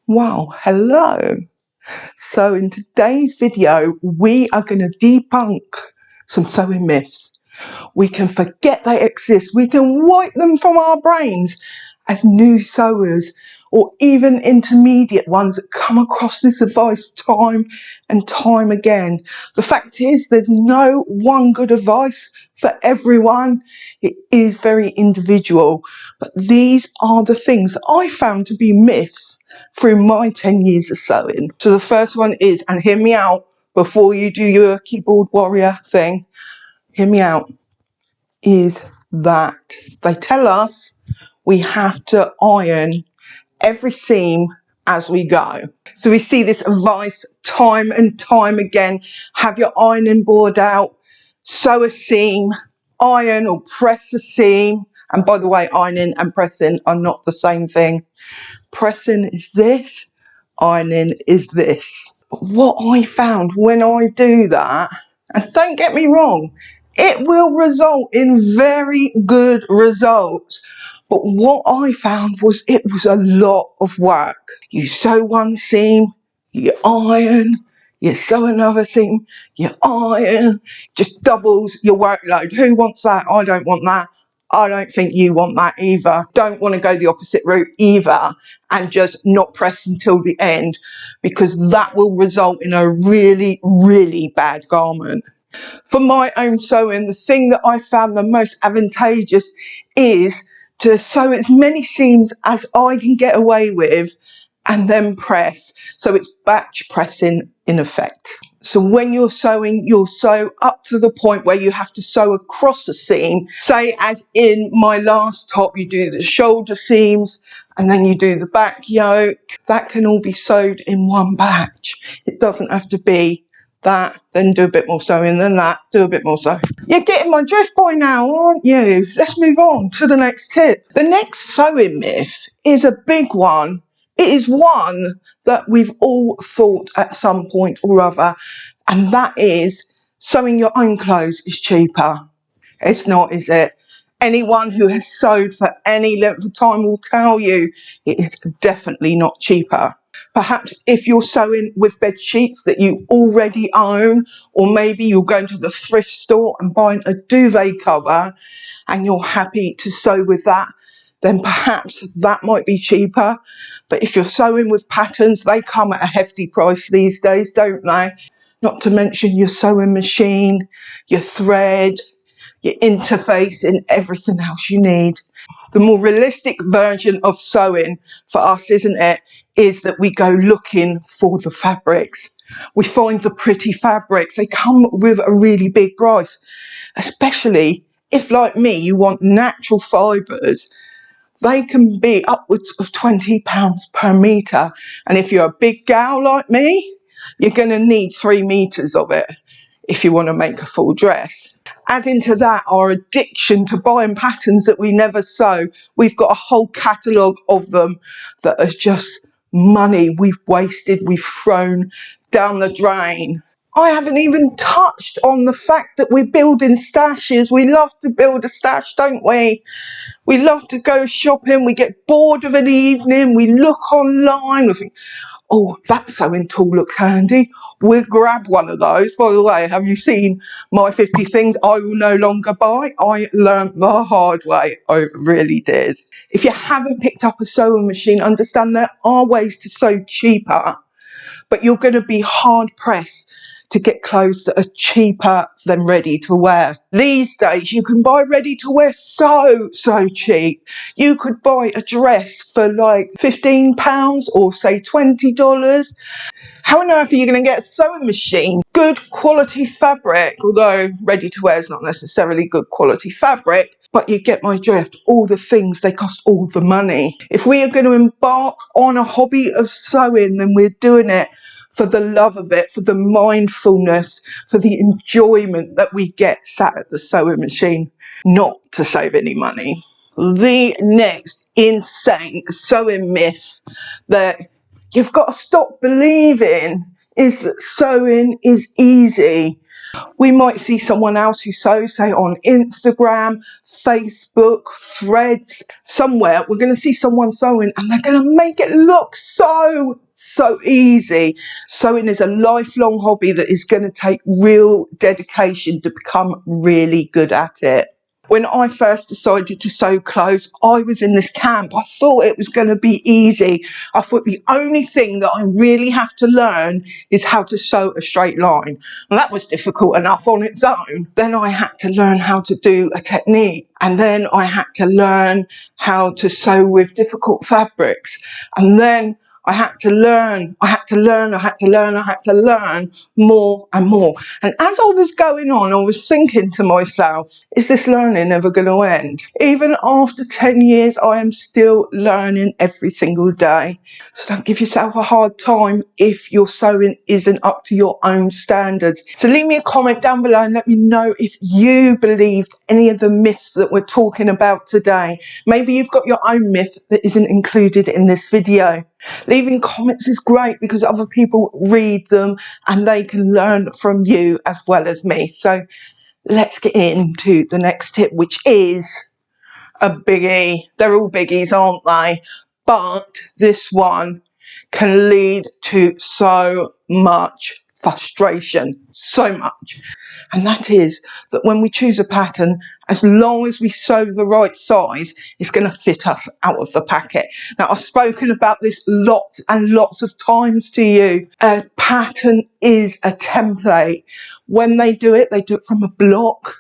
Wow, hello. So in today's video, we are going to debunk some sewing myths. We can forget they exist. We can wipe them from our brains as new sewers or even intermediate ones that come across this advice time and time again. The fact is, there's no one good advice for everyone. It is very individual, but these are the things I found to be myths through my 10 years of sewing. So the first one is, and hear me out before you do your keyboard warrior thing, hear me out, is that they tell us we have to iron every seam as we go. So we see this advice time and time again. Have your ironing board out, sew a seam, iron or press a seam. And by the way, ironing and pressing are not the same thing. Pressing is this, ironing is this. But what I found when I do that, and don't get me wrong, it will result in very good results. But what I found was it was a lot of work. You sew one seam, you iron, you sew another seam, you iron, just doubles your workload. Who wants that? I don't want that. I don't think you want that either. Don't want to go the opposite route either and just not press until the end, because that will result in a really, really bad garment. For my own sewing, the thing that I found the most advantageous is to sew as many seams as I can get away with and then press. So it's batch pressing in effect. So when you're sewing, you'll sew up to the point where you have to sew across a seam. Say, as in my last top, you do the shoulder seams and then you do the back yoke. That can all be sewed in one batch. It doesn't have to be that, then do a bit more sewing, then that, do a bit more sewing. You're getting my drift by now, aren't you? Let's move on to the next tip. The next sewing myth is a big one. It is one that we've all thought at some point or other, and that is sewing your own clothes is cheaper. It's not, is it? Anyone who has sewed for any length of time will tell you it is definitely not cheaper. Perhaps if you're sewing with bed sheets that you already own, or maybe you're going to the thrift store and buying a duvet cover and you're happy to sew with that, then perhaps that might be cheaper. But if you're sewing with patterns, they come at a hefty price these days, don't they? Not to mention your sewing machine, your thread, your interface and everything else you need. The more realistic version of sewing for us, isn't it, is that we go looking for the fabrics. We find the pretty fabrics. They come with a really big price, especially if, like me, you want natural fibres. They can be upwards of £20 per metre. And if you're a big gal like me, you're going to need 3 metres of it if you want to make a full dress. Adding to that our addiction to buying patterns that we never sew. We've got a whole catalogue of them that are just money we've wasted, we've thrown down the drain. I haven't even touched on the fact that we're building stashes. We love to build a stash, don't we? We love to go shopping, we get bored of an evening, we look online, we think, oh, that sewing tool looks handy. We'll grab one of those. By the way, have you seen my 50 things I will no longer buy? I learnt the hard way. I really did. If you haven't picked up a sewing machine, understand there are ways to sew cheaper, but you're going to be hard pressed to get clothes that are cheaper than ready to wear. These days you can buy ready to wear so cheap. You could buy a dress for like £15 or say $20. How on earth are you going to get a sewing machine? Good quality fabric, although ready to wear is not necessarily good quality fabric, but you get my drift. All the things, they cost all the money. If we are going to embark on a hobby of sewing, then we're doing it for the love of it, for the mindfulness, for the enjoyment that we get sat at the sewing machine, not to save any money. The next insane sewing myth that you've got to stop believing is that sewing is easy. We might see someone else who sews, say on Instagram, Facebook, Threads, somewhere. We're going to see someone sewing and they're going to make it look so easy. Sewing is a lifelong hobby that is going to take real dedication to become really good at it. When I first decided to sew clothes, I was in this camp. I thought it was going to be easy. I thought the only thing that I really have to learn is how to sew a straight line. And that was difficult enough on its own. Then I had to learn how to do a technique. And then I had to learn how to sew with difficult fabrics. And then I had to learn more and more. And as I was going on, I was thinking to myself, is this learning ever going to end? Even after 10 years, I am still learning every single day. So don't give yourself a hard time if your sewing isn't up to your own standards. So leave me a comment down below and let me know if you believed any of the myths that we're talking about today. Maybe you've got your own myth that isn't included in this video. Leaving comments is great because other people read them and they can learn from you as well as me. So let's get into the next tip, which is a biggie. They're all biggies, aren't they? But this one can lead to so much frustration, so much. And that is that when we choose a pattern, as long as we sew the right size, it's going to fit us out of the packet. Now, I've spoken about this lots and lots of times to you. A pattern is a template. When they do it from a block.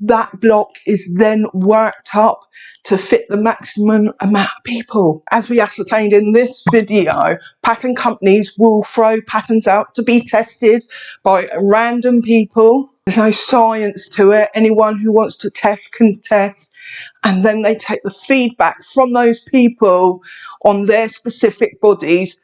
That block is then worked up to fit the maximum amount of people. As we ascertained in this video, pattern companies will throw patterns out to be tested by random people. There's no science to it. Anyone who wants to test can test. And then they take the feedback from those people on their specific bodies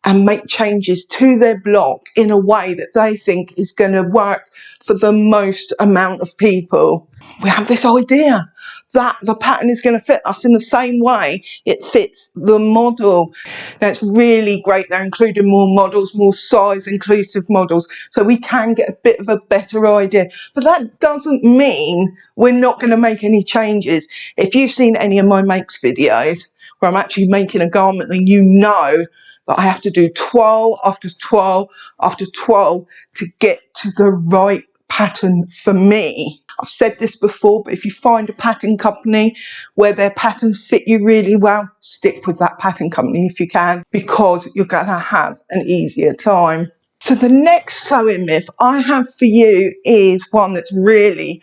and make changes to their block in a way that they think is going to work for the most amount of people. We have this idea that the pattern is going to fit us in the same way it fits the model. Now, it's really great they're including more models, more size inclusive models, so we can get a bit of a better idea. But that doesn't mean we're not going to make any changes. If you've seen any of my makes videos where I'm actually making a garment, then you know that I have to do 12 after 12 after 12 to get to the right pattern for me. I've said this before, but if you find a pattern company where their patterns fit you really well, stick with that pattern company if you can, because you're going to have an easier time. So the next sewing myth I have for you is one that's really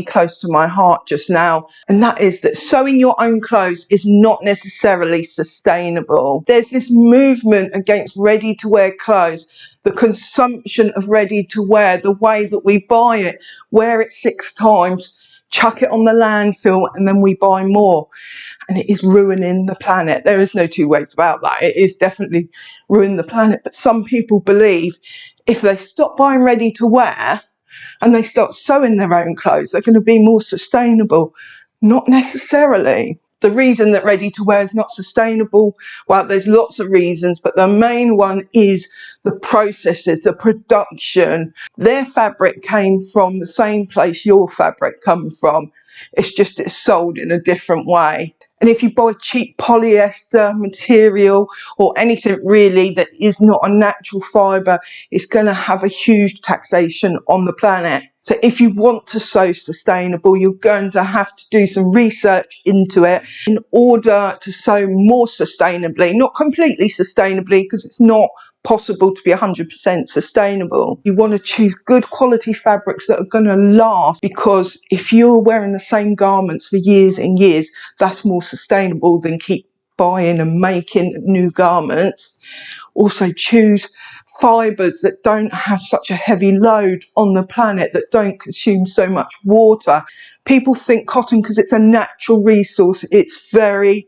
close to my heart just now, and that is that sewing your own clothes is not necessarily sustainable. There's this movement against ready-to-wear clothes, the consumption of ready-to-wear, the way that we buy it, wear it 6 times, chuck it on the landfill, and then we buy more. And it is ruining the planet. There is no two ways about that. It is definitely ruining the planet. But some people believe if they stop buying ready to wear and they start sewing their own clothes, they're going to be more sustainable. Not necessarily. The reason that ready to wear is not sustainable, well, there's lots of reasons, but the main one is the processes, the production. Their fabric came from the same place your fabric comes from. It's just it's sold in a different way. And if you buy cheap polyester material or anything really that is not a natural fibre, it's going to have a huge taxation on the planet. So if you want to sew sustainable, you're going to have to do some research into it in order to sew more sustainably, not completely sustainably, because it's not possible to be 100% sustainable. You want to choose good quality fabrics that are going to last, because if you're wearing the same garments for years and years, that's more sustainable than keep buying and making new garments. Also choose fibres that don't have such a heavy load on the planet, that don't consume so much water. People think cotton, because it's a natural resource, it's very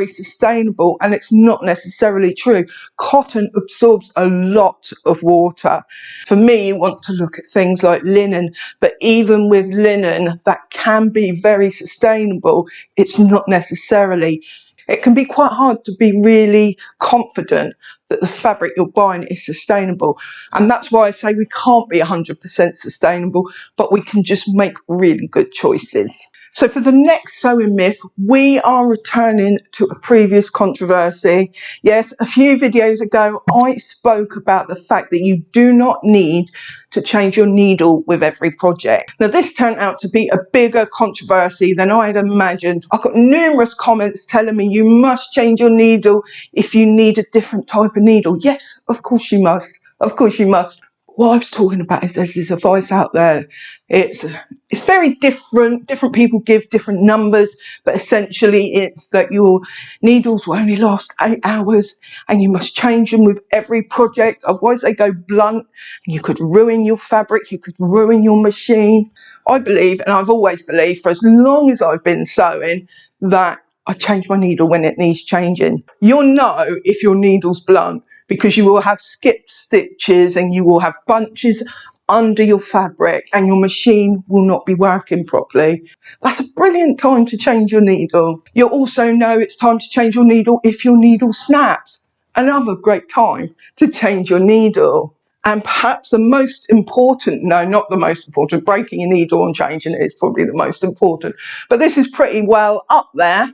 sustainable, and it's not necessarily true. Cotton absorbs a lot of water. For me, you want to look at things like linen, but even with linen that can be very sustainable, it's not necessarily. It can be quite hard to be really confident that the fabric you're buying is sustainable. And that's why I say we can't be 100% sustainable, but we can just make really good choices. So for the next sewing myth, we are returning to a previous controversy. Yes, a few videos ago, I spoke about the fact that you do not need to change your needle with every project. Now, this turned out to be a bigger controversy than I had imagined. I got numerous comments telling me you must change your needle if you need a different type of needle. Yes, of course you must. Of course you must. What I was talking about is there's this advice out there. It's very different. Different people give different numbers, but essentially it's that your needles will only last 8 hours and you must change them with every project. Otherwise they go blunt and you could ruin your fabric, you could ruin your machine. I believe, and I've always believed for as long as I've been sewing, that I change my needle when it needs changing. You'll know if your needle's blunt because you will have skipped stitches and you will have bunches under your fabric and your machine will not be working properly. That's a brilliant time to change your needle. You'll also know it's time to change your needle if your needle snaps. Another great time to change your needle. And perhaps the most important, no, not the most important, breaking a needle and changing it is probably the most important, but this is pretty well up there.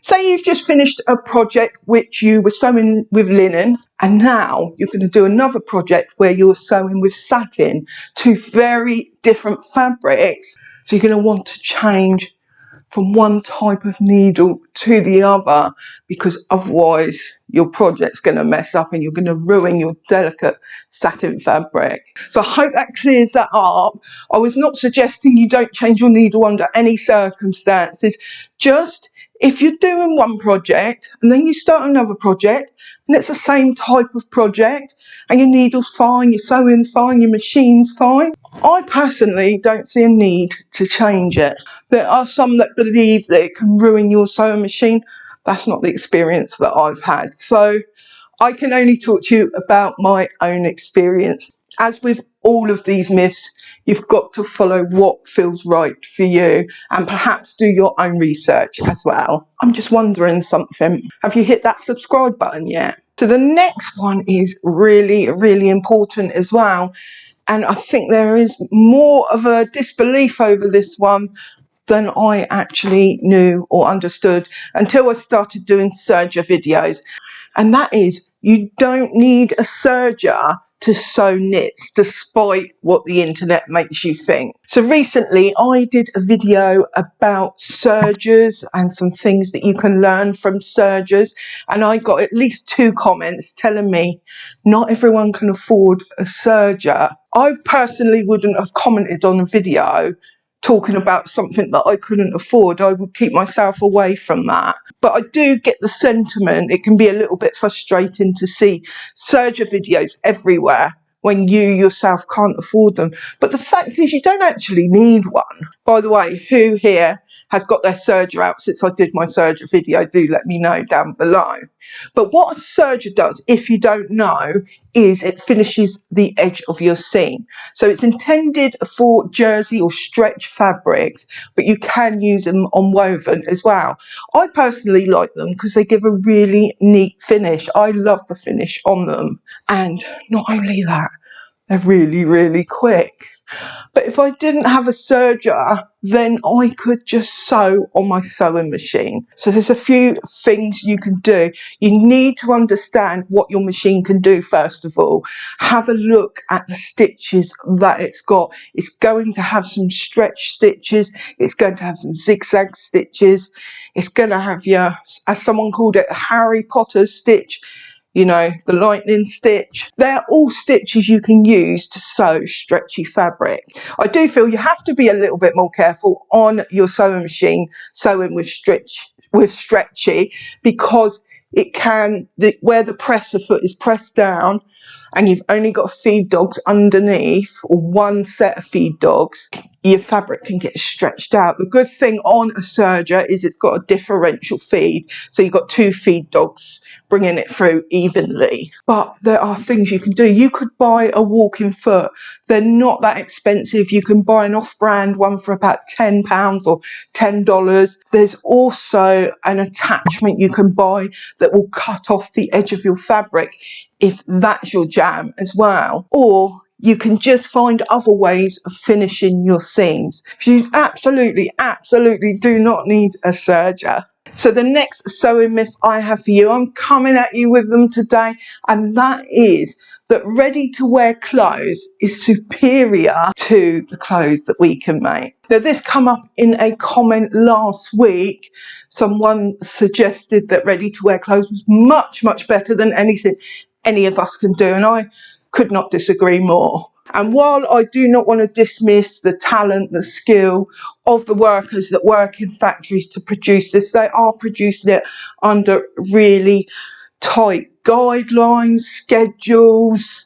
Say you've just finished a project which you were sewing with linen, and now you're going to do another project where you're sewing with satin, two very different fabrics. So you're going to want to change from one type of needle to the other, because otherwise your project's going to mess up and you're going to ruin your delicate satin fabric. So I hope that clears that up. I was not suggesting you don't change your needle under any circumstances. Just if you're doing one project and then you start another project and it's the same type of project and your needle's fine, your sewing's fine, your machine's fine, I personally don't see a need to change it. There are some that believe that it can ruin your sewing machine. That's not the experience that I've had. So I can only talk to you about my own experience. As with all of these myths, you've got to follow what feels right for you and perhaps do your own research as well. I'm just wondering something. Have you hit that subscribe button yet? So the next one is really, really important as well. And I think there is more of a disbelief over this one than I actually knew or understood until I started doing serger videos. And that is, you don't need a serger to sew knits, despite what the internet makes you think. So recently I did a video about sergers and some things that you can learn from sergers, and I got at least 2 comments telling me not everyone can afford a serger. I personally wouldn't have commented on a video talking about something that I couldn't afford. I would keep myself away from that. But I do get the sentiment. It can be a little bit frustrating to see serger videos everywhere when you yourself can't afford them. But the fact is, you don't actually need one. By the way, who here has got their serger out since I did my serger video? Do let me know down below. But what a serger does, if you don't know, is it finishes the edge of your seam. So it's intended for jersey or stretch fabrics, but you can use them on woven as well. I personally like them because they give a really neat finish. I love the finish on them. And not only that, they're really, really quick. But if I didn't have a serger, then I could just sew on my sewing machine. So there's a few things you can do. You need to understand what your machine can do first of all. Have a look at the stitches that it's got. It's going to have some stretch stitches. It's going to have some zigzag stitches. It's going to have your, as someone called it, a Harry Potter stitch. You know, the lightning stitch. They're all stitches you can use to sew stretchy fabric. I do feel you have to be a little bit more careful on your sewing machine sewing with stretchy, because it can, where the presser foot is pressed down and you've only got feed dogs underneath, or one set of feed dogs, your fabric can get stretched out. The good thing on a serger is it's got a differential feed, so you've got 2 feed dogs bringing it through evenly. But there are things you can do. You could buy a walking foot. They're not that expensive. You can buy an off-brand one for about £10 or $10. There's also an attachment you can buy that will cut off the edge of your fabric if that's your jam as well. Or you can just find other ways of finishing your seams. You absolutely do not need a serger. So the next sewing myth I have for you, I'm coming at you with them today, and that is that ready-to-wear clothes is superior to the clothes that we can make. Now, this come up in a comment last week. Someone suggested that ready-to-wear clothes was much better than anything any of us can do, and I could not disagree more. And while I do not want to dismiss the talent, the skill of the workers that work in factories to produce this, they are producing it under really tight guidelines, schedules,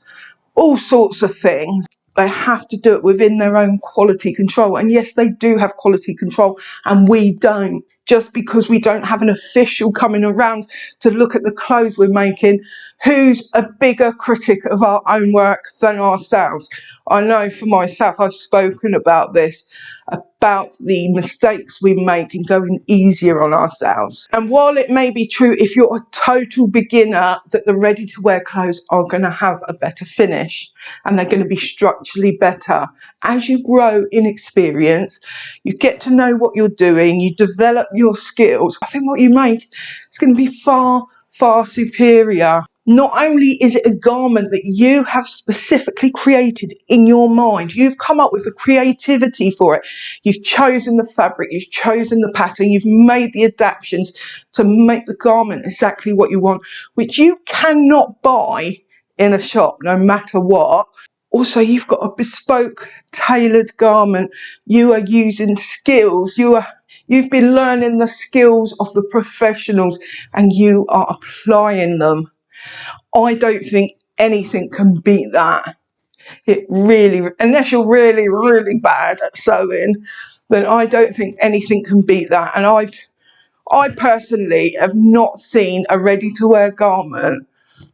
all sorts of things. They have to do it within their own quality control. And yes, they do have quality control, and we don't. Just because we don't have an official coming around to look at the clothes we're making, who's a bigger critic of our own work than ourselves? I know for myself, I've spoken about this, about the mistakes we make and going easier on ourselves. And while it may be true, if you're a total beginner, that the ready-to-wear clothes are going to have a better finish and they're going to be structurally better. As you grow in experience, you get to know what you're doing, you develop your skills. I think what you make is going to be far superior. Not only is it a garment that you have specifically created in your mind, you've come up with the creativity for it. You've chosen the fabric, you've chosen the pattern, you've made the adaptations to make the garment exactly what you want, which you cannot buy in a shop no matter what. Also, you've got a bespoke, tailored garment. You are using skills. You've been learning the skills of the professionals and you are applying them. I don't think anything can beat that. It really, unless you're really bad at sewing, then I don't think anything can beat that. And I personally have not seen a ready-to-wear garment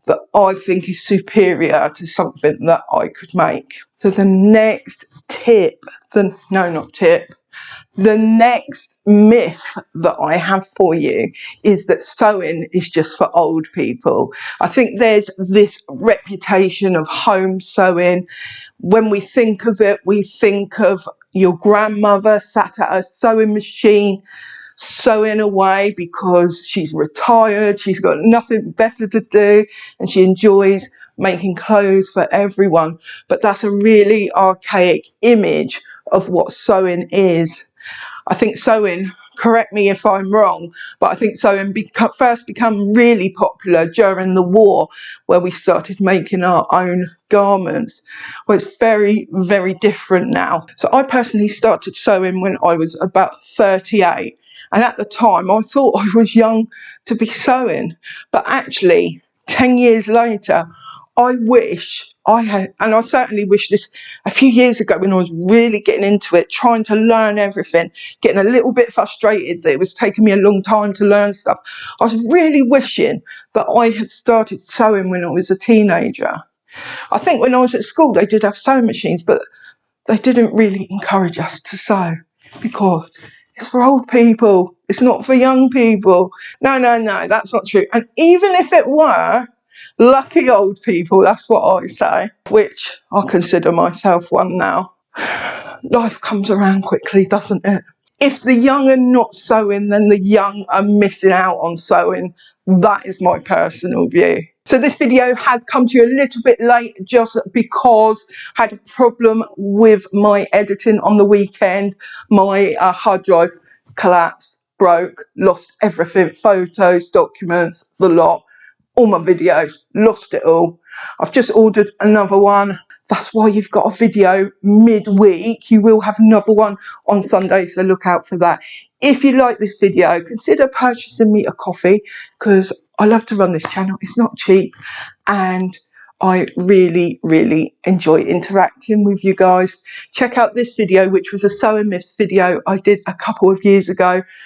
that I think is superior to something that I could make. So the next tip, the next myth that I have for you is that sewing is just for old people. I think there's this reputation of home sewing. When we think of it, we think of your grandmother sat at a sewing machine sewing away because she's retired, she's got nothing better to do, and she enjoys making clothes for everyone. But that's a really archaic image of what sewing is. I think sewing, correct me if I'm wrong, but I think sewing first became really popular during the war, where we started making our own garments. Well, it's very different now. So I personally started sewing when I was about 38. And at the time, I thought I was young to be sewing. But actually, 10 years later, I wish I had, and I certainly wish this a few years ago when I was really getting into it, trying to learn everything, getting a little bit frustrated that it was taking me a long time to learn stuff. I was really wishing that I had started sewing when I was a teenager. I think when I was at school, they did have sewing machines, but they didn't really encourage us to sew because it's for old people. It's not for young people. No, that's not true. And even if it were, lucky old people, that's what I say, which I consider myself one now. Life comes around quickly, doesn't it? If the young are not sewing, then the young are missing out on sewing. That is my personal view. So this video has come to you a little bit late just because I had a problem with my editing on the weekend. My hard drive collapsed, broke, lost everything, photos, documents, the lot, all my videos, lost it all. I've just ordered another one. That's why you've got a video midweek. You will have another one on Sunday, so look out for that. If you like this video, consider purchasing me a coffee because I love to run this channel. It's not cheap and I really, really enjoy interacting with you guys. Check out this video, which was a sewing myths video I did a couple of years ago.